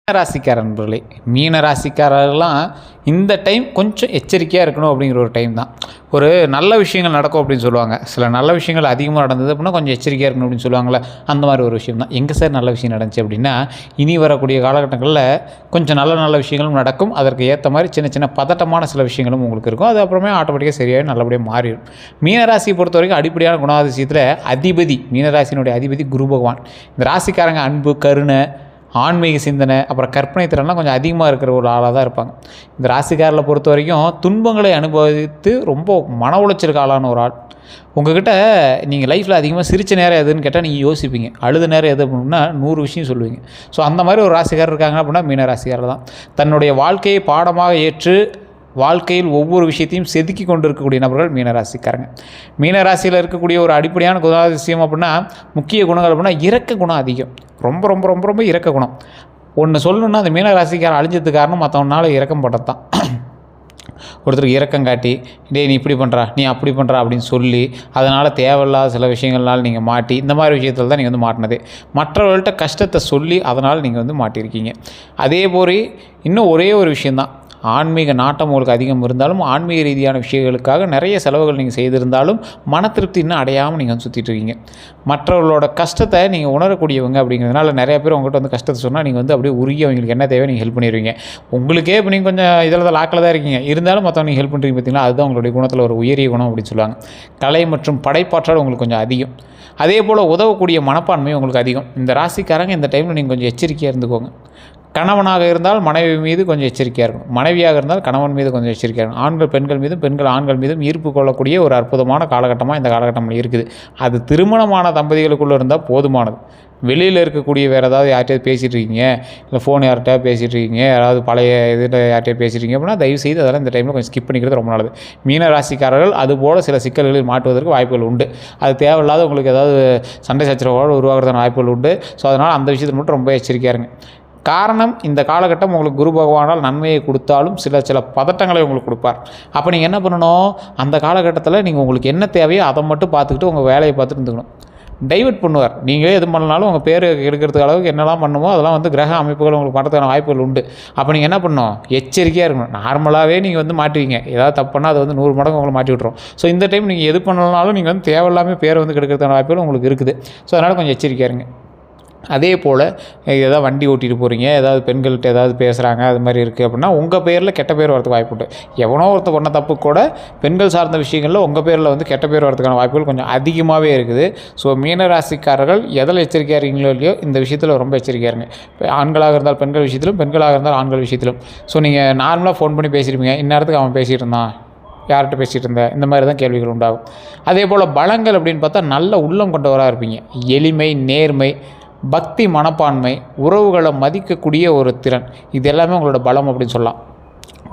மீனராசிக்கார நண்பர்களே, மீனராசிக்காரர்கள்லாம் இந்த டைம் கொஞ்சம் எச்சரிக்கையாக இருக்கணும் அப்படிங்கிற ஒரு டைம் தான். ஒரு நல்ல விஷயங்கள் நடக்கும் அப்படின்னு சொல்லுவாங்க. சில நல்ல விஷயங்கள் அதிகமாக நடந்தது அப்படின்னா கொஞ்சம் எச்சரிக்கையாக இருக்கணும் அப்படின்னு சொல்லுவாங்கள்ல, அந்த மாதிரி ஒரு விஷயம் தான். எங்கே சார் நல்ல விஷயம் நடந்துச்சு அப்படின்னா, இனி வரக்கூடிய காலகட்டங்களில் கொஞ்சம் நல்ல நல்ல விஷயங்களும் நடக்கும். அதற்கு ஏற்ற மாதிரி சின்ன சின்ன பதட்டமான சில விஷயங்களும் உங்களுக்கு இருக்கும். அது அப்புறமே ஆட்டோமேட்டிக்காக சரியாக நல்லபடியாக மாறிடும். மீனராசியை பொறுத்த வரைக்கும் அடிப்படையான குணாதிசயத்தில் அதிபதி, மீனராசியினுடைய அதிபதி குரு பகவான். இந்த ராசிக்காரங்க அன்பு, கருணை, ஆன்மீக சிந்தனை, அப்புறம் கற்பனை திறன்லாம் கொஞ்சம் அதிகமாக இருக்கிற ஒரு ஆளாக தான் இருப்பாங்க. இந்த ராசிக்காரர்களை பொறுத்த வரைக்கும் துன்பங்களை அனுபவித்து ரொம்ப மன உளைச்சலுக்கு ஆளான ஒரு ஆள். உங்கள்கிட்ட நீங்கள் லைஃப்பில் அதிகமாக சிரித்த நேரம் எதுன்னு கேட்டால் நீங்கள் யோசிப்பீங்க. அழுத நேரம் எது அப்படின்னா 100 விஷயம் சொல்லுவீங்க. ஸோ அந்த மாதிரி ஒரு ராசிக்காரர் இருக்காங்க அப்படின்னா மீன ராசிக்காரர் தான். தன்னுடைய வாழ்க்கையை பாடமாக ஏற்று வாழ்க்கையில் ஒவ்வொரு விஷயத்தையும் செதுக்கி கொண்டு இருக்கக்கூடிய நபர்கள் மீனராசிக்காரங்க. மீனராசியில் இருக்கக்கூடிய ஒரு அடிப்படையான குணாதிசயம் அப்படின்னா, முக்கிய குணங்கள் அப்படின்னா இரக்க குணம் அதிகம். ரொம்ப ரொம்ப ரொம்ப ரொம்ப இரக்க குணம். ஒன்று சொல்லணுன்னா அந்த மீனராசிக்காரன் அழிஞ்சதுக்கு காரணம் மற்றவனால இரக்கம் பட்டது தான். ஒருத்தருக்கு இரக்கம் காட்டி, டேய் நீ இப்படி பண்ணுறா, நீ அப்படி பண்ணுறா அப்படின்னு சொல்லி, அதனால் தேவையில்லாத சில விஷயங்கள்னால நீங்கள் மாட்டி, இந்த மாதிரி விஷயத்தில் தான் நீங்கள் மாட்டினதே. மற்றவர்கள்ட்ட கஷ்டத்தை சொல்லி அதனால் நீங்கள் மாட்டியிருக்கீங்க. அதே போல் இன்னும் ஒரே ஒரு விஷயந்தான், ஆன்மீக நாட்டம் உங்களுக்கு அதிகம் இருந்தாலும், ஆன்மீக ரீதியான விஷயங்களுக்காக நிறைய செலவுகள் நீங்கள் செய்திருந்தாலும் மன திருப்தி இன்னும் அடையாமல் நீங்கள் சுற்றிட்டுருக்கீங்க. மற்றவர்களோட கஷ்டத்தை நீங்கள் உணரக்கூடியவங்க அப்படிங்கிறதுனால நிறைய பேர் உங்கள்கிட்ட கஷ்டத்தை சொன்னால் நீங்கள் அப்படியே உருகி அவங்களுக்கு என்ன தேவை நீங்கள் ஹெல்ப் பண்ணிடுவீங்க. உங்களுக்கே இப்போ நீங்கள் கொஞ்சம் இதில் தான் லாக்கில் தான் இருக்கீங்க, இருந்தாலும் மற்றவங்க நீங்கள் ஹெல்ப் பண்ணுறீங்க பார்த்தீங்களா, அதுதான் உங்களுடைய குணத்தில் ஒரு உயரிய குணம் அப்படின்னு சொல்லுவாங்க. கலை மற்றும் படைப்பாற்றல் உங்களுக்கு கொஞ்சம் அதிகம். அதே போல் உதவக்கூடிய மனப்பான்மை உங்களுக்கு அதிகம். இந்த ராசிக்காரங்க இந்த டைமில் நீங்கள் கொஞ்சம் எச்சரிக்கையாக இருந்துக்கோங்க. கணவனாக இருந்தால் மனைவி மீது கொஞ்சம் எச்சரிக்கையாக இருக்கணும். மனைவியாக இருந்தால் கணவன் மீது கொஞ்சம் எச்சரிக்கையாக இருக்கணும். ஆண்கள் பெண்கள் மீதும், பெண்கள் ஆண்கள் மீதும் ஈர்ப்பு கொள்ளக்கூடிய ஒரு அற்புதமான காலகட்டமாக இந்த காலகட்டம் இருக்குது. அது திருமணமான தம்பதிகளுக்குள்ளே இருந்தால் போதுமானது. வெளியில் இருக்கக்கூடிய வேறு ஏதாவது யார்கிட்டயாவது பேசிகிட்டு இருக்கீங்க, இல்லை ஃபோன் யார்கிட்டயா பேசிகிட்டு இருக்கீங்க, யாராவது பழைய இதில் யார்கிட்டயா பேசிகிட்டு அப்படின்னா தயவுசெய்து அதெல்லாம் இந்த டைமில் கொஞ்சம் ஸ்கிப் பண்ணிக்கிறது ரொம்ப நல்லது. மீன ராசிக்காரர்கள் அதுபோல் சில சிக்கல்களில் மாட்டுவதற்கு வாய்ப்புகள் உண்டு. அது தேவையில்லாத உங்களுக்கு ஏதாவது சண்டை சச்சரவோடு உருவாகிறதான வாய்ப்புகள் உண்டு. ஸோ அதனால் அந்த விஷயத்தில் மட்டும் ரொம்ப எச்சரிக்கையாக இருங்க. காரணம், இந்த காலகட்டம் உங்களுக்கு குரு பகவானால் நன்மையை கொடுத்தாலும் சில பதட்டங்களை உங்களுக்கு கொடுப்பார். அப்போ நீங்கள் என்ன பண்ணணும், அந்த காலகட்டத்தில் நீங்கள் உங்களுக்கு என்ன தேவையோ அதை மட்டும் பார்த்துக்கிட்டு உங்கள் வேலையை பார்த்துட்டு இருந்துக்கணும். டைவர்ட் பண்ணுவார். நீங்களே எது பண்ணாலும் உங்கள் பேர் எடுக்கிறதுக்கு அளவுக்கு என்னெல்லாம் பண்ணுமோ அதெல்லாம் கிரக அமைப்புகள் உங்களுக்கு பண்ணுறதுக்கான வாய்ப்புகள் உண்டு. அப்போ நீங்கள் என்ன பண்ணணும், எச்சரிக்கையாக இருக்கணும். நார்மலாகவே நீங்கள் மாட்டுவீங்க, ஏதாவது தப்பு பண்ணால் அது 100 மடங்கு உங்களை மாட்டி விட்ரும். ஸோ இந்த டைம் நீங்கள் எது பண்ணாலும் நீங்கள் தேவையில்லாமல் பேரை கெடுக்கிறதுக்கான வாய்ப்புகள் உங்களுக்கு இருக்குது. ஸோ அதனால் கொஞ்சம் எச்சரிக்கையாக இருங்க. அதே போல் ஏதாவது வண்டி ஓட்டிகிட்டு போகிறீங்க, ஏதாவது பெண்கள்கிட்ட ஏதாவது பேசுகிறாங்க, அது மாதிரி இருக்குது அப்படின்னா உங்கள் பேரில் கெட்ட பேர் வரதுக்கு வாய்ப்பு உண்டு. எவனோ ஒருத்தர் பண்ண தப்பு கூட பெண்கள் சார்ந்த விஷயங்களில் உங்கள் பேரில் கெட்ட பேர் வரதுக்கான வாய்ப்புகள் கொஞ்சம் அதிகமாகவே இருக்குது. ஸோ மீனராசிக்காரர்கள் எதில் எச்சரிக்கையாக இருக்கீங்களோ இல்லையோ இந்த விஷயத்தில் ரொம்ப எச்சரிக்கையாக இருங்க. ஆண்களாக இருந்தால் பெண்கள் விஷயத்திலும், பெண்களாக இருந்தால் ஆண்கள் விஷயத்திலும். ஸோ நீங்கள் நார்மலாக ஃபோன் பண்ணி பேசியிருப்பீங்க, இந்நேரத்துக்கு அவன் பேசிகிட்டு இருந்தான், யார்கிட்ட பேசிகிட்டு இருந்தேன், இந்த மாதிரி தான் கேள்விகள் உண்டாகும். அதே போல் பலங்கள் அப்படின்னு பார்த்தா நல்ல உள்ளம் கொண்டவராக இருப்பீங்க. எளிமை, நேர்மை, பக்தி மனப்பான்மை, உறவுகளை மதிக்கக்கூடிய ஒரு திறன், இது எல்லாமே உங்களோட பலம் அப்படின்னு சொல்லலாம்.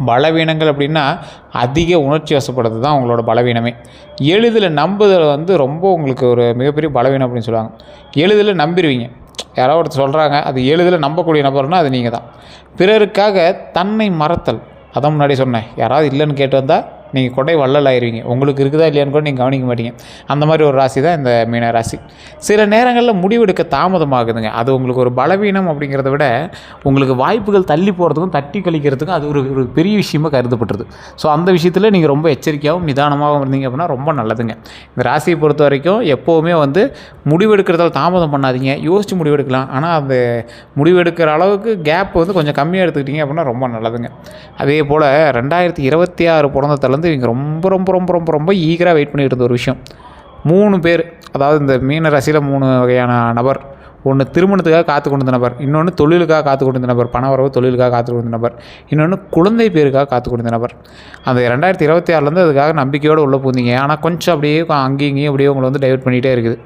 பலவீனங்கள் அப்படின்னா அதிக உணர்ச்சி வசப்படுறது தான் உங்களோட பலவீனமே. எளிதில் நம்புதல் ரொம்ப உங்களுக்கு ஒரு மிகப்பெரிய பலவீனம் அப்படின்னு சொல்லுவாங்க. எளிதில் நம்பிடுவீங்க. யாராவது ஒருத்தர் சொல்கிறாங்க, அது எளிதில் நம்பக்கூடிய நபர்னால் அது நீங்கள் தான். பிறருக்காக தன்னை மறத்தல், அதான் முன்னாடி சொன்னேன். யாராவது இல்லைன்னு கேட்டு வந்தால் நீங்கள் கொடை வள்ளல் ஆயிடுவீங்க. உங்களுக்கு இருக்குதா இல்லையான்னு கூட நீங்கள் கவனிக்க மாட்டீங்க. அந்த மாதிரி ஒரு ராசி தான் இந்த மீன ராசி. சில நேரங்களில் முடிவெடுக்க தாமதமாகுதுங்க. அது உங்களுக்கு ஒரு பலவீனம் அப்படிங்கிறத விட உங்களுக்கு வாய்ப்புகள் தள்ளி போகிறதுக்கும் தட்டி கழிக்கிறதுக்கும் அது ஒரு பெரிய விஷயமாக கருதப்பட்டுருது. ஸோ அந்த விஷயத்தில் நீங்கள் ரொம்ப எச்சரிக்கையாகவும் நிதானமாகவும் இருந்தீங்க அப்படின்னா ரொம்ப நல்லதுங்க. இந்த ராசியை பொறுத்த வரைக்கும் எப்போவுமே முடிவெடுக்கிறதால தாமதம் பண்ணாதீங்க. யோசித்து முடிவெடுக்கலாம். ஆனால் அந்த முடிவெடுக்கிற அளவுக்கு கேப் கொஞ்சம் கம்மியாக எடுத்துக்கிட்டீங்க அப்படின்னா ரொம்ப நல்லதுங்க. அதே போல் 2026 பிறந்ததுலேருந்து இவங்க ரொம்ப ரொம்ப ரொம்ப ரொம்ப ரொம்ப ஈகராக வெயிட் பண்ணிட்டு இருந்த ஒரு விஷயம், 3 பேர், அதாவது இந்த மீன ராசியில் 3 வகையான நபர். ஒன்று திருமணத்துக்காக காத்து கொண்டிருந்த நபர், இன்னொன்று தொழிலுக்காக காத்து கொண்டிருந்த நபர், பண வரவு தொழிலுக்காக காத்து கொண்டிருந்த நபர், இன்னொன்று குழந்தை பேருக்காக காத்து கொண்டிருந்த நபர். அந்த 2026 அதுக்காக நம்பிக்கையோடு உள்ளே போந்தீங்க. ஆனால் கொஞ்சம் அப்படியே அங்கேயும் இங்கேயும் அப்படியே உங்களை டைவர்ட் பண்ணிகிட்டே இருக்குது.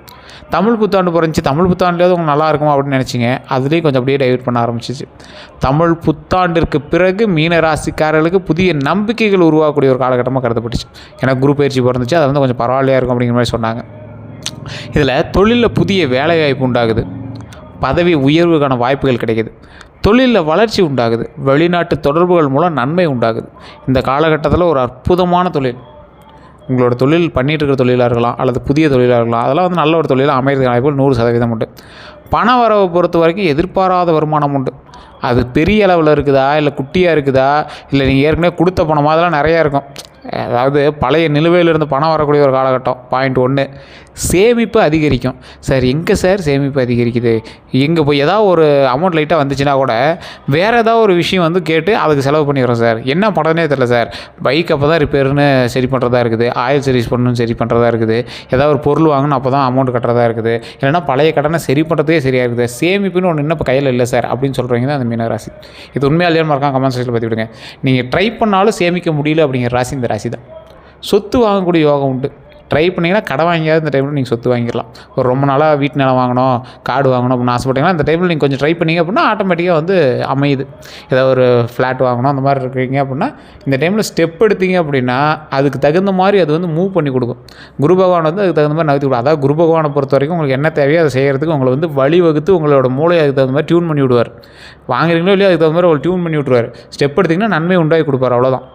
தமிழ் புத்தாண்டு பிறந்துச்சு, தமிழ் புத்தாண்டுலேயாவது உங்களுக்கு நல்லா இருக்குமா அப்படின்னு நினச்சிங்க, அதுலேயும் கொஞ்சம் அப்படியே டைவர்ட் பண்ண ஆரம்பிச்சிச்சு. தமிழ் புத்தாண்டிற்கு பிறகு மீனராசிக்காரர்களுக்கு புதிய நம்பிக்கைகள் உருவாக்கக்கூடிய ஒரு காலகட்டமாக கருதப்பட்டுச்சு. ஏன்னா குரு பயிற்சி பிறந்துச்சு, அது கொஞ்சம் பரவாயில்லையாக இருக்கும் அப்படிங்கிற மாதிரி சொன்னாங்க. இதில் தொழிலில் புதிய வேலைவாய்ப்பு உண்டாகுது, பதவி உயர்வுக்கான வாய்ப்புகள் கிடைக்குது, தொழிலில் வளர்ச்சி உண்டாகுது, வெளிநாட்டு தொடர்புகள் மூலம் நன்மை உண்டாகுது. இந்த காலகட்டத்தில் ஒரு அற்புதமான தொழில், உங்களோட தொழில் பண்ணிகிட்டு இருக்கிற தொழிலாக இருக்கலாம் அல்லது புதிய தொழிலாக இருக்கலாம், அதெல்லாம் நல்ல ஒரு தொழிலாக அமைகிறதுக்கான வாய்ப்புகள் 100% உண்டு. பண வரவை பொறுத்த வரைக்கும் எதிர்பாராத வருமானம் உண்டு. அது பெரிய அளவில் இருக்குதா, இல்லை குட்டியாக இருக்குதா, இல்லை நீங்கள் ஏற்கனவே கொடுத்த பணம் அதெல்லாம் நிறையா இருக்கும். அதாவது பழைய நிலுவையிலிருந்து பணம் வரக்கூடிய ஒரு காலகட்டம். பாயிண்ட் 1 சேமிப்பு அதிகரிக்கும். சார் எங்கே சார் சேமிப்பு அதிகரிக்குது? எங்கே போய் ஏதாவது ஒரு அமௌண்ட் லைட்டாக வந்துச்சுன்னா கூட வேறு ஏதாவது ஒரு விஷயம் வந்து கேட்டு அதுக்கு செலவு பண்ணிடுறோம் சார். என்ன பண்ணுறதுனே தெரில சார். பைக் அப்போ தான் ரிப்பேர்னு சரி பண்ணுறதா இருக்குது, ஆயில் சர்வீஸ் பண்ணணும்னு சரி பண்ணுறதா இருக்குது, ஏதாவது ஒரு பொருள் வாங்கணும் அப்போ தான் அமௌண்ட் கட்டுறதா இருக்குது, இல்லைனா பழைய கடனை சரி பண்ணுறதே சரியாக இருக்குது. சேமிப்புன்னு ஒன்று இன்னும் இப்போ கையில் இல்லை சார் அப்படின்னு சொல்கிறீங்க தான் அந்த மீனராசி. இது உண்மையாக இல்லையான்னு மறக்காம கமெண்ட் செக்ஷனில் பற்றி விடுங்க. நீங்கள் ட்ரை பண்ணாலும் சேமிக்க முடியல அப்படிங்கிற ராசி இந்த ராசி தான். சொத்து வாங்கக்கூடிய யோகம் உண்டு. ட்ரை பண்ணிங்கன்னா கடன் வாங்கியாவது இந்த டைமில் நீங்கள் சொத்து வாங்கிடலாம். ஒரு ரொம்ப நாளாக வீட்டு நிலம் வாங்கணும், காடு வாங்கணும் அப்படின்னு ஆசைப்பட்டீங்கன்னா இந்த டைமில் நீங்கள் கொஞ்சம் ட்ரை பண்ணிங்க அப்படின்னா ஆட்டோமேட்டிக்காக வந்து அமையுது. ஏதாவது ஒரு ஃப்ளாட் வாங்கணும் அந்த மாதிரி இருக்கிறீங்க அப்படின்னா இந்த டைமில் ஸ்டெப் எடுத்தீங்க அப்படின்னா அதுக்கு தகுந்த மாதிரி அது வந்து மூவ் பண்ணி கொடுக்கும். குரு பகவான் வந்து அதுக்கு தகுந்த மாதிரி நகர்த்தி கொடுக்கும். அதாவது குரு பகவானை பொறுத்த வரைக்கும் உங்களுக்கு என்ன தேவையோ அதை செய்கிறதுக்கு உங்களை வந்து வழிவகுத்து உங்களோட மூளையை அதுக்கு தகுந்த மாதிரி டியூன் பண்ணி விடுவார். வாங்குறீங்களோ இல்லையோ அதுக்கு தகுந்த மாதிரி ஒரு டியூன் பண்ணி விட்டுருவார். ஸ்டெப் எடுத்திங்கன்னா நன்மை உண்டாகி கொடுப்பார். அவ்வளோதான்.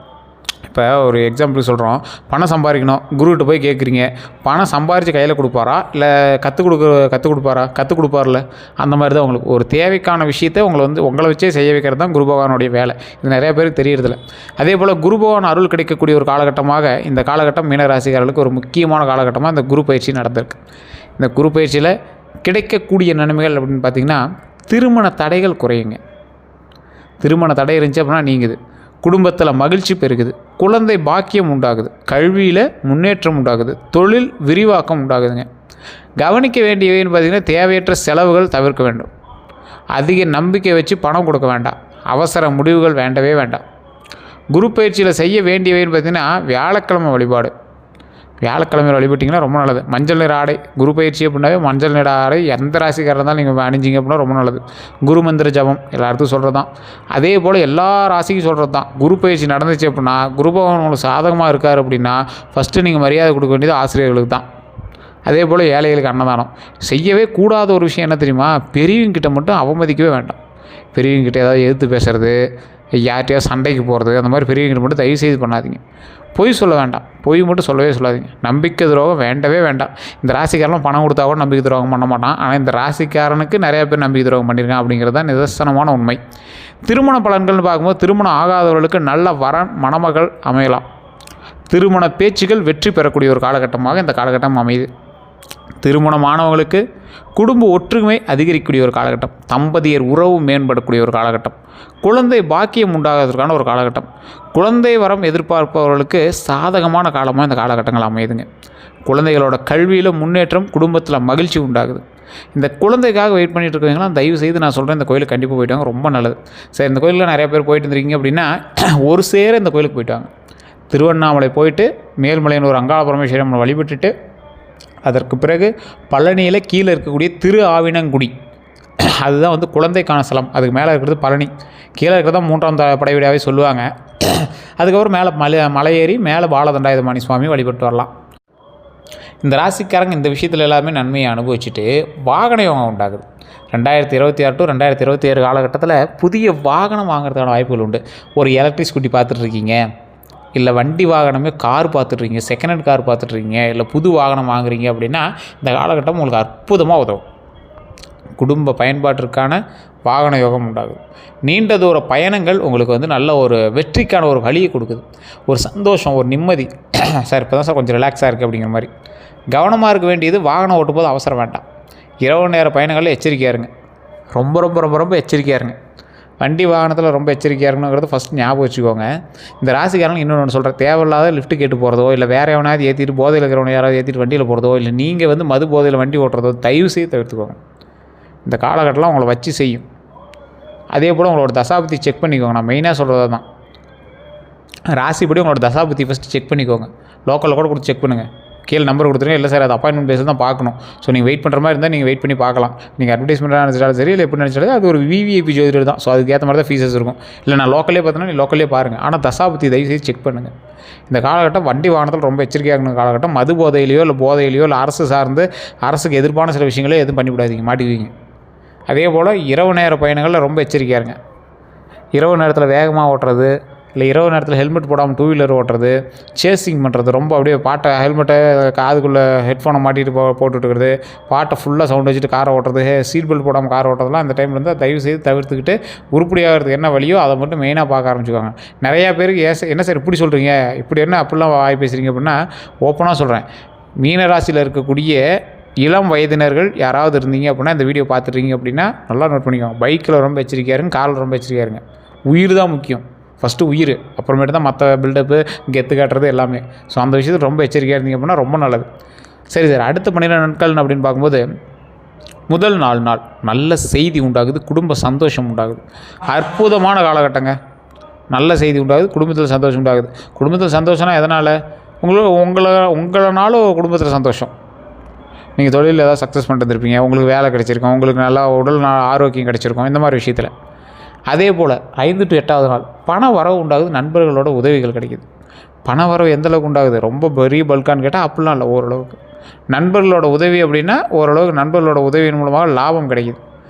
இப்போ ஒரு எக்ஸாம்பிள் சொல்கிறோம். பணம் சம்பாதிக்கணும், குருக்கிட்ட போய் கேட்குறீங்க. பணம் சம்பாரித்து கையில் கொடுப்பாரா, இல்லை கற்றுக் கொடுப்பார்ல. அந்த மாதிரி தான் உங்களுக்கு ஒரு தேவைக்கான விஷயத்தை உங்களை வச்சே செய்ய வைக்கிறது தான் குரு பகவானுடைய வேலை. இது நிறைய பேருக்கு தெரியறதில்ல. அதே போல் குரு பகவான் அருள் கிடைக்கக்கூடிய ஒரு காலகட்டமாக இந்த காலகட்டம் மீனராசிக்காரர்களுக்கு ஒரு முக்கியமான காலகட்டமாக இந்த குரு பயிற்சி நடந்திருக்கு. இந்த குரு பயிற்சியில் கிடைக்கக்கூடிய நன்மைகள் அப்படின்னு பார்த்திங்கன்னா திருமண தடைகள் குறையுங்க. திருமண தடை இருந்துச்சு அப்படின்னா நீங்குது. குடும்பத்தில் மகிழ்ச்சி பெருகுது, குழந்தை பாக்கியம் உண்டாகுது, கல்வியில் முன்னேற்றம் உண்டாகுது, தொழில் விரிவாக்கம் உண்டாகுதுங்க. கவனிக்க வேண்டியவைன்னு பார்த்திங்கன்னா தேவையற்ற செலவுகள் தவிர்க்க வேண்டும். அதிக நம்பிக்கை வச்சு பணம் கொடுக்க வேண்டாம். அவசர முடிவுகள் வேண்டவே வேண்டாம். குரு பயிற்சியில் செய்ய வேண்டியவைன்னு பார்த்திங்கன்னா வியாழக்கிழமை வழிபாடு. வியாழக்கிழமையில் வழிபட்டிங்கன்னா ரொம்ப நல்லது. மஞ்சள் நிற ஆடை. குரு பயிற்சி அப்படின்னாவே மஞ்சள் நிற ஆடை எந்த ராசிக்காரர் இருந்தாலும் நீங்கள் அணிஞ்சிங்க அப்படின்னா ரொம்ப நல்லது. குரு மந்திர ஜபம் எல்லாத்துக்கும் சொல்கிறது தான். அதே போல் எல்லா ராசிக்கும் சொல்கிறது தான். குரு பயிற்சி நடந்துச்சு அப்படின்னா குரு பகவான் உங்களுக்கு சாதகமாக இருக்கார் அப்படின்னா ஃபஸ்ட்டு நீங்கள் மரியாதை கொடுக்க வேண்டியது ஆசிரியர்களுக்கு தான். அதே போல் ஏழைகளுக்கு அன்னதானம். செய்யவே கூடாத ஒரு விஷயம் என்ன தெரியுமா? பெரியவங்கிட்ட மட்டும் அவமதிக்கவே வேண்டாம். பெரியவங்கிட்ட ஏதாவது எதிர்த்து பேசுகிறது, யார்கிட்டையாவது சண்டைக்கு போகிறது, அந்த மாதிரி பெரியவங்கிட்ட மட்டும் தயவு செய்து பண்ணாதீங்க. பொய் சொல்ல வேண்டாம். பொய் மட்டும் சொல்லவே சொல்லாதீங்க. நம்பிக்கை துரோகம் வேண்டவே வேண்டாம். இந்த ராசிக்காரன் பணம் கொடுத்தா கூட நம்பிக்கை துரோகம் பண்ண மாட்டான். ஆனால் இந்த ராசிக்காரனுக்கு நிறையா பேர் நம்பிக்கை துரோகம் பண்ணியிருக்கான் அப்படிங்கிறது தான் நிதர்சனமான உண்மை. திருமண பலன்கள்னு பார்க்கும்போது திருமணம் ஆகாதவர்களுக்கு நல்ல வரன் மணமகள் அமையலாம். திருமண பேச்சுகள் வெற்றி பெறக்கூடிய ஒரு காலகட்டமாக இந்த காலகட்டம் அமையுது. திருமணமானவங்களுக்கு குடும்ப ஒற்றுமை அதிகரிக்கக்கூடிய ஒரு காலகட்டம். தம்பதியர் உறவு மேம்படக்கூடிய ஒரு காலகட்டம். குழந்தை பாக்கியம் உண்டாகிறதுக்கான ஒரு காலகட்டம். குழந்தை வரம் எதிர்பார்ப்பவர்களுக்கு சாதகமான காலமாக இந்த காலகட்டங்கள் அமையுதுங்க. குழந்தைகளோட கல்வியில் முன்னேற்றம், குடும்பத்தில் மகிழ்ச்சி உண்டாகுது. இந்த குழந்தைக்காக வெயிட் பண்ணிட்டு இருக்கவங்களாம் தயவு செய்து நான் சொல்கிறேன் இந்த கோயிலுக்கு கண்டிப்பாக போயிட்டாங்க, ரொம்ப நல்லது. சரி, இந்த கோயிலில் நிறைய பேர் போயிட்டு இருந்திருக்கீங்க அப்படின்னா ஒரு சேர இந்த கோயிலுக்கு போயிட்டாங்க. திருவண்ணாமலை போயிட்டு மேல்மலையின் ஒரு அங்காள பரமேஸ்வரி நம்மளை வழிபட்டுட்டு அதற்கு பிறகு பழனியில் கீழே இருக்கக்கூடிய திரு ஆவினங்குடி, அதுதான் வந்து குழந்தைக்கான ஸ்தலம். அதுக்கு மேலே இருக்கிறது பழனி, கீழே இருக்கிறதா 3ஆம் படை வீடாகவே சொல்லுவாங்க. அதுக்கப்புறம் மேலே மலை ஏறி மேலே பாலதண்டாயுதபாணி சுவாமி வழிபட்டு வரலாம். இந்த ராசிக்காரங்க இந்த விஷயத்தில் எல்லாருமே நன்மையை அனுபவிச்சுட்டு வாகன யோகம் உண்டாகுது. 2026 டு 2027 காலகட்டத்தில் புதிய வாகனம் வாங்குறதுக்கான வாய்ப்புகள் உண்டு. ஒரு எலக்ட்ரிக் ஸ்கூட்டி பார்த்துட்ருக்கீங்க, இல்லை வண்டி வாகனமே கார் பார்த்துட்ருக்கீங்க, செகண்ட் ஹேண்ட் கார் பார்த்துட்ருக்கீங்க, இல்லை புது வாகனம் வாங்குறீங்க அப்படின்னா இந்த காலகட்டம் உங்களுக்கு அற்புதமாக உதவும். குடும்ப பயன்பாட்டிற்கான வாகன யோகம் உண்டாகுது. நீண்ட தூர பயணங்கள் உங்களுக்கு வந்து நல்ல ஒரு வெற்றிக்கான ஒரு வழியை கொடுக்குது. ஒரு சந்தோஷம், ஒரு நிம்மதி. சார் இப்போ தான் சார் கொஞ்சம் ரிலாக்ஸாக இருக்குது அப்படிங்கிற மாதிரி. கவனமாக இருக்க வேண்டியது வாகனம் ஓட்டும் போது அவசரம் வேண்டாம். இரவு நேர பயணங்களில் எச்சரிக்கையாக இருங்க. ரொம்ப ரொம்ப ரொம்ப ரொம்ப எச்சரிக்கையாக இருங்க. வண்டி வாகனத்தில் ரொம்ப எச்சரிக்கையாக இருக்கணுங்கிறது ஃபஸ்ட் ஞாபகம் வச்சுக்கோங்க. இந்த ராசிக்காரங்க இன்னொன்று சொல்கிறேன், தேவையில்லாத லிஃப்ட்டு கேட்டு போகிறதோ, இல்லை வேறு எவனாவது ஏற்றிட்டு போதையில் இருக்கிறவனை யாராவது ஏற்றிட்டு வண்டியில் போகிறதோ, இல்லை நீங்கள் வந்து மது போதையில் வண்டி ஓட்டுறதோ தயவு செய்து தவிர்த்துக்கோங்க. இந்த காலகட்டத்தில் உங்களை வச்சு செய்யும். அதே போல் உங்களோட தசாபுத்தி செக் பண்ணிக்கோங்க. நான் மெயினாக சொல்கிறது தான், ராசிப்படி உங்களோட தசாபுத்தி ஃபஸ்ட்டு செக் பண்ணிக்கோங்க. லோக்கலில் கூட கொடுத்து செக் பண்ணுங்கள். கீழே நம்பர் கொடுத்துருங்க. இல்லை சார் அது அப்பாயின்மெண்ட் பேஸில் தான் பார்க்கணும். ஸோ நீங்கள் வெயிட் பண்ணுற மாதிரி இருந்தால் நீங்கள் வெயிட் பண்ணி பார்க்கலாம். நீங்கள் அட்வர்டைஸ்மெண்ட்டாக நினச்சாலும் சரி, இல்லை எப்படி நினச்சாலும் அது ஒரு விவிஐபி ஜோதிடர் தான். ஸோ அதுக்கேற்ற மாதிரி தான் ஃபீஸஸ் இருக்கும். இல்லை நான் லோக்கலே பார்த்தோன்னா நீ லோக்கலே பாருங்கள். ஆனால் தசாபுத்தி தயவுசெய்து செக் பண்ணுங்கள். இந்த காலகட்டம் வண்டி வாகனத்தில் ரொம்ப எச்சரிக்கையாக இருக்கணும் காலகட்டம். மது போதையிலையோ இல்லை போதையிலையோ இல்லை அரசு சார்ந்து அரசுக்கு எதிர்ப்பான சில விஷயங்களே எதுவும் பண்ணிவிடாதீங்க, மாட்டிக்குவீங்க. அதே போல் இரவு நேர பயணங்களில் ரொம்ப எச்சரிக்கையாக இருங்க. இரவு நேரத்தில் வேகமாக ஓட்டுறது, இல்லை இரவு நேரத்தில் ஹெல்மெட் போடாமல் டூ வீலர் ஓட்டுறது, சேசிங் பண்ணுறது, ரொம்ப அப்படியே பாட்டை ஹெல்மெட்டை காதுக்குள்ளே ஹெட்ஃபோனை மாட்டிட்டு போட்டுட்டுருக்கிறது, பாட்டை ஃபுல்லாக சவுண்ட் வச்சுட்டு காரை ஓட்டுறது, சீட் பெல்ட் போடாமல் காரை ஓட்டுறதுலாம் அந்த டைமில் வந்து தயவு செய்து தவிர்த்துக்கிட்டு உருப்படியாகிறதுக்கு என்ன வழியோ அதை மட்டும் மெயினாக பார்க்க ஆரம்பிச்சுக்குவாங்க. நிறையா பேருக்கு என்ன சார் இப்படி சொல்கிறீங்க, இப்படி என்ன அப்படிலாம் வாய் பேசுகிறீங்க அப்படின்னா, ஓப்பனாக சொல்கிறேன், மீனராசியில் இருக்கக்கூடிய இளம் வயதினர்கள் யாராவது இருந்தீங்க அப்படின்னா இந்த வீடியோ பார்த்துட்றீங்க அப்படின்னா நல்லா நோட் பண்ணிக்கோங்க. பைக்கில் ரொம்ப எச்சரிக்கையாருங்க, காரில் ரொம்ப எச்சரிக்கையாருங்க. உயிர் தான் முக்கியம், ஃபஸ்ட்டு உயிர், அப்புறமேட்டு தான் மற்ற பில்டப்பு கெத்து காட்டுறது எல்லாமே. ஸோ அந்த விஷயத்தில் ரொம்ப எச்சரிக்கையாக இருந்தீங்க அப்படின்னா ரொம்ப நல்லது. சரி சார், அடுத்த 12 நாட்கள் அப்படின்னு பார்க்கும்போது முதல் 4 நாள் நல்ல செய்தி உண்டாகுது, குடும்ப சந்தோஷம் உண்டாகுது. அற்புதமான காலகட்டங்க. நல்ல செய்தி உண்டாகுது, குடும்பத்தில் சந்தோஷம் உண்டாகுது. குடும்பத்தில் சந்தோஷம்னா எதனால்? உங்களனாலும் குடும்பத்தில் சந்தோஷம். நீங்கள் தொழிலில் ஏதாவது சக்ஸஸ் பண்ணிட்டு இருப்பீங்க, உங்களுக்கு வேலை கிடச்சிருக்கும், உங்களுக்கு நல்லா உடல் ஆரோக்கியம் கிடச்சிருக்கும், இந்த மாதிரி விஷயத்தில். அதே போல் 5 to 8வது நாள் பண வரவு உண்டாகுது, நண்பர்களோட உதவிகள் கிடைக்குது. பண வரவு எந்தளவுக்கு உண்டாகுது? ரொம்ப பெரிய பல்கான்னு கேட்டால் அப்படிலாம் இல்லை, ஓரளவுக்கு. நண்பர்களோட உதவி அப்படின்னா ஓரளவுக்கு நண்பர்களோட உதவியின் மூலமாக லாபம் கிடைக்குது.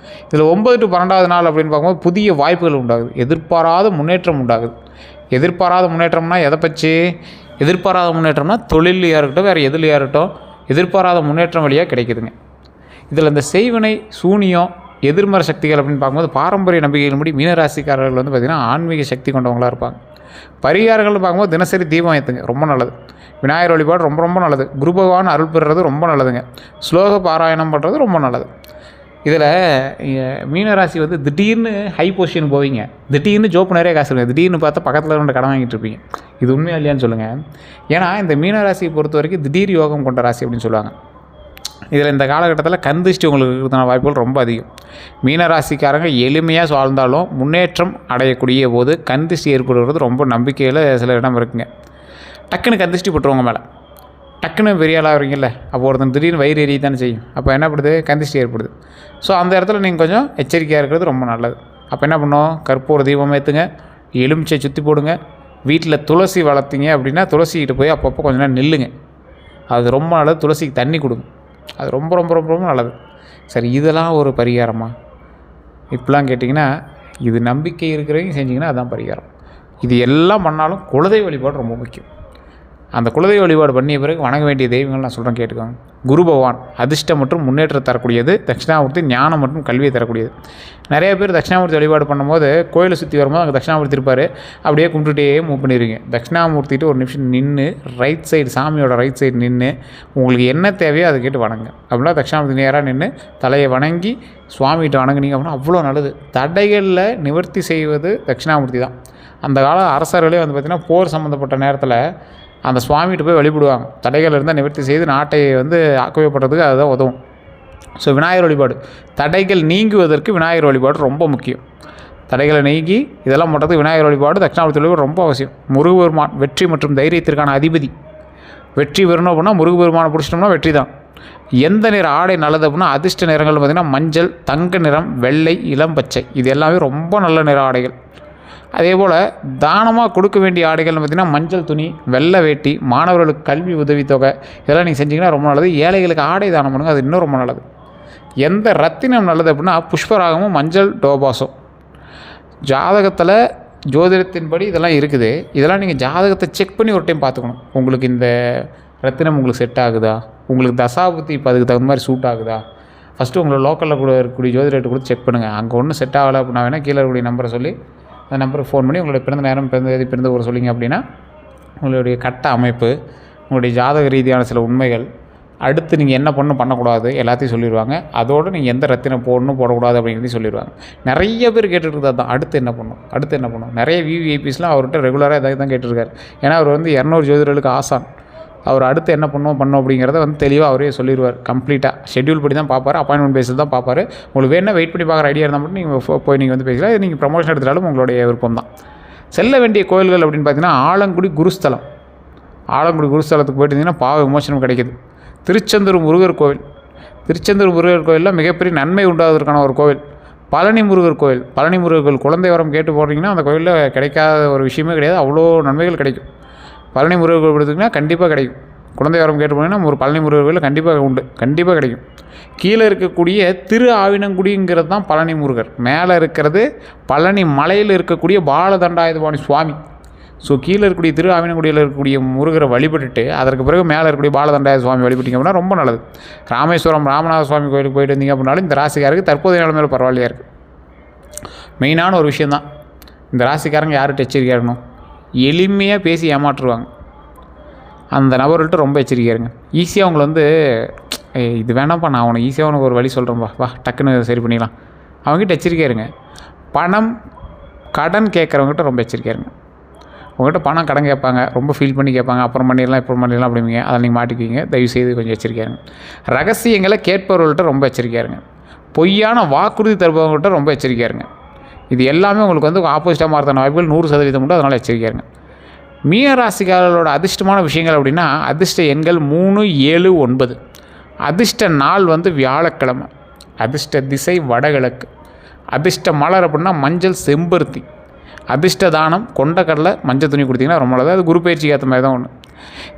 இதில் 9 to 12வது நாள் அப்படின்னு பார்க்கும்போது புதிய வாய்ப்புகள் உண்டாகுது, எதிர்பாராத முன்னேற்றம் உண்டாகுது. எதிர்பாராத முன்னேற்றம்னா எதை பற்றி? எதிர்பாராத முன்னேற்றம்னா தொழிலையாக இருக்கட்டும், வேறு எதுலையாக இருக்கட்டும், எதிர்பாராத முன்னேற்றம் வழியாக கிடைக்குதுங்க. இதில் இந்த செய்வினை, சூனியம், எதிர்மறை சக்திகள் அப்படின்னு பார்க்கும்போது பாரம்பரிய நம்பிக்கைகளின்படி மீனராசிக்காரர்கள் வந்து பார்த்திங்கன்னா ஆன்மீக சக்தி கொண்டவங்களாக இருப்பாங்க. பரிகாரங்கள்னு பார்க்கும்போது தினசரி தீபம் ஏற்றுங்க, ரொம்ப நல்லது. விநாயகர் வழிபாடு ரொம்ப ரொம்ப நல்லது. குரு பகவான் அருள் பெறுறது ரொம்ப நல்லதுங்க. ஸ்லோக பாராயணம் பண்ணுறது ரொம்ப நல்லது. இதில் மீனராசி வந்து திடீர்னு ஹை பொசிஷன் போவீங்க, திடீர்னு ஜோப்பு நிறைய காசு இருங்க, திடீர்னு பார்த்தா பக்கத்தில் 2 கடன் வாங்கிட்டு இருப்பீங்க. இது உண்மையாக இல்லையான்னு சொல்லுங்கள். ஏன்னா இந்த மீனராசியை பொறுத்த வரைக்கும் திடீர் யோகம் கொண்ட ராசி அப்படின்னு சொல்லுவாங்க. இதில் இந்த காலகட்டத்தில் கந்திஷ்டி உங்களுக்கு இருக்கிறதான வாய்ப்புகள் ரொம்ப அதிகம். மீனராசிக்காரங்க எளிமையாக வாழ்ந்தாலும் முன்னேற்றம் அடையக்கூடிய போது கந்திஷ்டி ஏற்படுகிறது ரொம்ப நம்பிக்கையில் சில இடம் இருக்குங்க. டக்குன்னு கந்திஷ்டி போட்டுருவாங்க மேலே, டக்குன்னு பெரிய ஆளாக வரீங்கல்ல, அப்போ ஒருத்தன் திடீர்னு வயிறு எரிய தானே செய்யும். அப்போ என்ன படுது? கந்திஷ்டி ஏற்படுது. ஸோ அந்த இடத்துல நீங்கள் கொஞ்சம் எச்சரிக்கையாக இருக்கிறது ரொம்ப நல்லது. அப்போ என்ன பண்ணோம்? கற்பூர தீபம் ஏற்றுங்க, எலுமிச்சை சுற்றி போடுங்க. வீட்டில் துளசி வளர்த்திங்க அப்படின்னா துளசிக்கிட்டு போய் அப்பப்போ கொஞ்சம் நேரம் நில்லுங்க, அது ரொம்ப நல்லது. துளசிக்கு தண்ணி கொடுங்க, அது ரொம்ப ரொம்ப ரொம்ப ரொம்ப நல்லது. சரி, இதெல்லாம் ஒரு பரிகாரமா? இப்படிலாம் கேட்டிங்கன்னா இது நம்பிக்கை இருக்கிறவங்க செஞ்சிங்கன்னா அதுதான் பரிகாரம். இது எல்லாம் பண்ணாலும் குலதெய்வ வழிபாடு ரொம்ப முக்கியம். அந்த குலதெய்வ வழிபாடு பண்ணிய பிறகு வணங்க வேண்டிய தெய்வங்கள் நான் சொல்கிறேன், கேட்டுக்கோங்க. குரு பகவான் அதிர்ஷ்டம் மற்றும் முன்னேற்றம் தரக்கூடியது. தட்சிணாமூர்த்தி ஞானம் மற்றும் கல்வியை தரக்கூடியது. நிறைய பேர் தட்சிணாமூர்த்தி வழிபாடு பண்ணும்போது கோயிலை சுற்றி வரும்போது அங்கே தட்சிணாமூர்த்தி இருப்பார், அப்படியே கும்பிட்டுட்டே மூவ் பண்ணிடுவீங்க. தட்சிணாமூர்த்திட்டு ஒரு நிமிஷம் நின்று ரைட் சைடு, சாமியோட ரைட் சைடு நின்று உங்களுக்கு என்ன தேவையோ அதை கேட்டு வணங்க. அப்படின்னா தட்சிணாமூர்த்தி நேராக நின்று தலையை வணங்கி சுவாமிகிட்ட வணங்குனீங்க அப்படின்னா அவ்வளோ நல்லது. தடைகளில் நிவர்த்தி செய்வது தட்சிணாமூர்த்தி தான். அந்த கால அரசர்களே வந்து பார்த்திங்கன்னா போர் சம்மந்தப்பட்ட நேரத்தில் அந்த சுவாமிகிட்ட போய் வழிபடுவாங்க. தடைகள் இருந்தால் நிவர்த்தி செய்து நாட்டை வந்து ஆக்குவைப்படுறதுக்கு அதுதான் உதவும். ஸோ விநாயகர் வழிபாடு, தடைகள் நீங்குவதற்கு விநாயகர் வழிபாடு ரொம்ப முக்கியம். தடைகளை நீங்கி இதெல்லாம் பண்ணுறதுக்கு விநாயகர் வழிபாடு, தட்சிணாமூர்த்தி வழிபாடு ரொம்ப அவசியம். முருகபெருமான் வெற்றி மற்றும் தைரியத்திற்கான அதிபதி. வெற்றி பெறணும் அப்படின்னா முருகபெருமானை பிடிச்சிட்டோம்னா வெற்றி தான். எந்த நிற ஆடை நல்லது அப்படின்னா அதிர்ஷ்ட நிறங்கள் பார்த்திங்கன்னா மஞ்சள், தங்க நிறம், வெள்ளை, இளம் பச்சை, இது எல்லாமே ரொம்ப நல்ல நிற ஆடைகள். அதே போல் தானமாக கொடுக்க வேண்டிய ஆடைகள்னு பார்த்திங்கன்னா மஞ்சள் துணி, வெள்ளை வேட்டி, மாணவர்களுக்கு கல்வி உதவித்தொகை, இதெல்லாம் நீங்கள் செஞ்சிங்கன்னா ரொம்ப நல்லது. ஏழைகளுக்கு ஆடை தானம் பண்ணுங்கள், அது இன்னும் ரொம்ப நல்லது. எந்த ரத்தினம் நல்லது அப்படின்னா புஷ்பராகமும் மஞ்சள் டோபாஸும். ஜாதகத்தில் ஜோதிடத்தின்படி இதெல்லாம் இருக்குது. இதெல்லாம் நீங்கள் ஜாதகத்தை செக் பண்ணி ஒரு டைம் பார்த்துக்கணும். உங்களுக்கு இந்த ரத்தினம் உங்களுக்கு செட் ஆகுதா, உங்களுக்கு தசாபுத்தி இப்போ அதுக்கு தகுந்த மாதிரி சூட் ஆகுதா. ஃபஸ்ட்டு உங்களை லோக்கலில் கூட இருக்கக்கூடிய ஜோதிடத்தை கொடுத்து செக் பண்ணுங்கள். அங்கே ஒன்றும் செட் ஆகலை அப்படின்னா வேணால் கீழே இருக்கக்கூடிய நம்பரை சொல்லி அந்த நம்பருக்கு ஃபோன் பண்ணி உங்களுடைய பிறந்த நேரம், பிறந்த தேதி, பிறந்த ஊர் சொல்லிங்க அப்படின்னா உங்களுடைய கட்ட அமைப்பு, உங்களுடைய ஜாதக ரீதியான சில உண்மைகள், அடுத்து நீங்கள் என்ன பண்ணக்கூடாது எல்லாத்தையும் சொல்லிடுவாங்க. அதோடு நீங்கள் எந்த ரத்தினம் போடணும் போடக்கூடாது அப்படிங்கிறதையும் சொல்லிடுவாங்க. நிறைய பேர் கேட்டுருக்கிறது தான், அடுத்து என்ன பண்ணணும். நிறைய விவிஐபிஸ்லாம் அவர்கிட்ட ரெகுலராக இதாக தான் கேட்டிருக்காரு. ஏன்னா அவர் வந்து 200 ஜோதிடர்களுக்கு ஆசான். அவர் அடுத்து என்ன பண்ணணும் அப்படிங்கிறத வந்து தெளிவாக அவரே சொல்லிடுவார். கம்ப்ளீட்டாக ஷெட்யூல் படி தான் பார்ப்பார், அப்பாயின்மெண்ட் பேஸில் தான் பார்ப்பார். உங்களுக்கு வேணால் வெயிட் பண்ணி பார்க்குற ஐடியா இருந்தால் மட்டும் நீங்கள் போய் நீங்கள் வந்து பேசலாம். நீங்கள் ப்ரமோஷன் எடுத்தாலும் உங்களுடைய விருப்பம் தான். செல்ல வேண்டிய கோயில்கள் அப்படின்னு பார்த்தீங்கன்னா ஆலங்குடி குருஸ்தலம். ஆலங்குடி குருஸ்தலத்துக்கு போயிட்டு பாவ விமோசனம் கிடைக்கிது. திருச்செந்தூர் முருகர் கோவில். திருச்செந்தூர் முருகர் கோயிலில் மிகப்பெரிய நன்மை உண்டாவதற்கான ஒரு கோவில். பழனி முருகர் கோயில். பழனி முருகர் கோயில் குழந்தை வரம் கேட்டு போடுறீங்கன்னா அந்த கோயிலில் கிடைக்காத ஒரு விஷயமே கிடையாது, அவ்வளோ நன்மைகள் கிடைக்கும். பழனி முருகர் கோயில் எடுத்துக்கிட்டிங்கன்னா கண்டிப்பாக கிடைக்கும். குழந்தை வரம் கேட்டு போனீங்கன்னா ஒரு பழனி முருகர் கோயில் கண்டிப்பாக உண்டு, கண்டிப்பாக கிடைக்கும். கீழே இருக்கக்கூடிய திரு ஆவினங்குடிங்கிறது தான் பழனி முருகர். மேலே இருக்கிறது பழனி மலையில் இருக்கக்கூடிய பாலதண்டாயுதபாணி சுவாமி. ஸோ கீழே இருக்கக்கூடிய திரு ஆவினங்குடியில் இருக்கக்கூடிய முருகரை வழிபட்டுட்டு அதற்கு பிறகு மேலே இருக்கக்கூடிய பாலதண்டாய சுவாமி வழிபட்டிங்க அப்படின்னா ரொம்ப நல்லது. ராமேஸ்வரம் ராமநாத சுவாமி கோயிலுக்கு போயிட்டு வந்தீங்க அப்படின்னாலும் இந்த ராசிக்காருக்கு தற்போதைய நிலைமையில பரவாயில்லையா இருக்குது. மெயினான ஒரு விஷயந்தான், இந்த ராசிக்காரங்க யார்கிட்ட எச்சரிக்கையாக இருக்கணும், எளிமையாக பேசி ஏமாற்றுவாங்க. அந்த நபர்கள்ட்ட ரொம்ப எச்சரிக்கையாக இருங்க. ஈஸியாக அவங்களை வந்து இது வேணாம்ப்பா, நான் உனக்கு ஈஸியாக உனக்கு ஒரு வழி சொல்கிறேன்ப்பா, வா டக்குன்னு சரி பண்ணிக்கலாம், அவங்ககிட்ட எச்சரிக்கையாக இருங்க. பணம் கடன் கேட்குறவங்ககிட்ட ரொம்ப எச்சரிக்கையாக இருங்க. உங்கள்கிட்ட பணம் கடன் கேட்பாங்க, ரொம்ப ஃபீல் பண்ணி கேட்பாங்க, அப்புறம் பண்ணிடலாம் இப்போ பண்ணிடலாம் அப்படிங்க, அதை நீங்கள் மாட்டிக்குவீங்க. தயவுசெய்து கொஞ்சம் எச்சரிக்கையாக இருங்க. ரகசியங்களை கேட்பவர்கள்ட்ட ரொம்ப எச்சரிக்கையாக இருங்க. பொய்யான வாக்குறுதி தருபவங்கள்ட்ட ரொம்ப எச்சரிக்கையாக இருங்க. இது எல்லாமே உங்களுக்கு வந்து ஆப்போசிட்டாக மாறுதான வாய்ப்புகள் 100% உண்டு. அதனால் எச்சரிக்கையாக இருங்க. மீன ராசிக்காரர்களோட அதிர்ஷ்டமான விஷயங்கள் அப்படின்னா அதிர்ஷ்ட எண்கள் 3, 7, 9. அதிர்ஷ்ட நாள் வந்து வியாழக்கிழமை. அதிர்ஷ்ட திசை வடகிழக்கு. அதிர்ஷ்ட மலர் அப்படின்னா மஞ்சள் செம்பருத்தி. அதிர்ஷ்ட தானம் கொண்டக்கடலை மஞ்சள் துணி கொடுத்தீங்கன்னா ரொம்ப நல்லது. அது குரு பயிற்சிக்கு ஏற்ற மாதிரி தான் ஒன்று.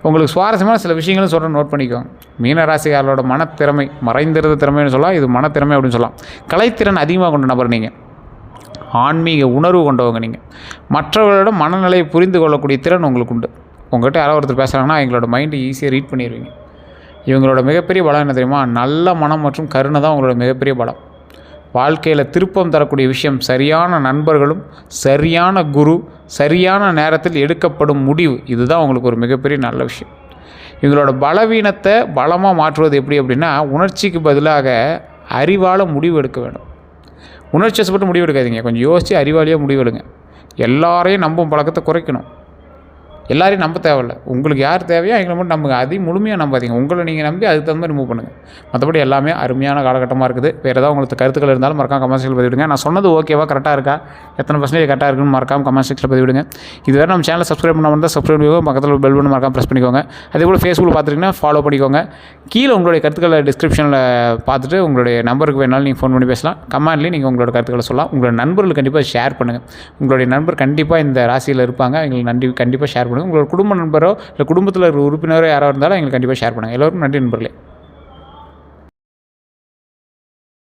உங்களுக்கு சுவாரஸ்யமான சில விஷயங்களும் சொல்கிறேன், நோட் பண்ணிக்கோங்க. மீனராசிக்காரர்களோட மனத்திறமை, மறைந்திருந்த திறமைன்னு சொல்லலாம், இது மனத்திறமை அப்படின்னு சொல்லலாம். கலைத்திறன் அதிகமாக கொண்ட நபர் நீங்கள். ஆன்மீக உணர்வு கொண்டவங்க நீங்கள். மற்றவர்களோட மனநிலையை புரிந்து கொள்ளக்கூடிய திறன் உங்களுக்கு உண்டு. உங்கள்கிட்ட யாரோ ஒருத்தர் பேசுகிறாங்கன்னா எங்களோட மைண்டை ஈஸியாக ரீட் பண்ணிடுவீங்க. இவங்களோட மிகப்பெரிய பலம் என்ன தெரியுமா, நல்ல மனம் மற்றும் கருணை தான் உங்களோட மிகப்பெரிய பலம். வாழ்க்கையில் திருப்பம் தரக்கூடிய விஷயம் சரியான நண்பர்களும் சரியான குரு சரியான நேரத்தில் எடுக்கப்படும் முடிவு, இதுதான் உங்களுக்கு ஒரு மிகப்பெரிய நல்ல விஷயம். இவங்களோட பலவீனத்தை பலமாக மாற்றுவது எப்படி அப்படின்னா, உணர்ச்சிக்கு பதிலாக அறிவால் முடிவு எடுக்க வேண்டும். உணர்ச்சி வசப்பட்டு முடிவு எடுக்காதீங்க, கொஞ்சம் யோசித்து அறிவாளியாக முடிவு எடுங்க. எல்லாரையும் நம்பும் பழக்கத்தை குறைக்கணும். எல்லாரையும் நம்ப தேவையில்லை, உங்களுக்கு யார் தேவையோ அவங்களை மட்டும் நம்புங்க. அதையும் முழுமையாக நம்பாதீங்க. உங்களை நீங்கள் நம்பி அதுக்கு தகுந்த மாதிரி மூவ் பண்ணுங்கள். மற்றபடி எல்லாமே அருமையான காலகட்டமாக இருக்குது. வேறு ஏதாவது உங்களுக்கு கருத்துக்கள் இருந்தாலும் மறக்காம கமெண்ட் செக்ஷனில் பதிவிடுங்க. நான் சொன்னது ஓகேவா, கரெக்டாக இருக்கா, எத்தனை பர்சன்டேஜ் கரெக்டாக இருக்குன்னு மறக்காம கமெண்ட் செக்ஷனில் பதிவிடுங்க. இது வேறு நம்ம சேனலை சப்ஸ்கிரைப் பண்ணாமல் இருந்தால் சப்ஸ்கிரைப் பண்ணிக்கோங்க, பக்கத்தில் பெல் பட்டன் மறக்காம ப்ரெஸ் பண்ணிக்கோங்க. அதே போல் ஃபேஸ்புக்கில் பார்த்துட்டிங்கன்னா ஃபாலோ பண்ணிக்கோங்க. கீழே உங்களுடைய கருத்துக்களை டிஸ்கிரிப்ஷனில் பார்த்துட்டு உங்களுடைய நம்பருக்கு வேணாலும் நீங்கள் ஃபோன் பண்ணி பேசலாம். கமெண்ட்லேயும் நீங்கள் உங்களோட கருத்துக்களை சொல்லலாம். உங்களோட நண்பர்களுக்கு கண்டிப்பாக ஷேர் பண்ணுங்கள். உங்களுடைய நண்பர் கண்டிப்பாக இந்த ராசியில் இருப்பாங்க, எங்களுக்கு கண்டிப்பாக ஷேர் பண்ணுங்கள். உங்களோட குடும்ப நண்பரோ இல்லை குடும்பத்தில் இருக்கிற உறுப்பினரோ யாராக இருந்தாலும் எங்களுக்கு கண்டிப்பாக ஷேர் பண்ணுங்கள். எல்லோருக்கும் நன்றி நண்பர்களே.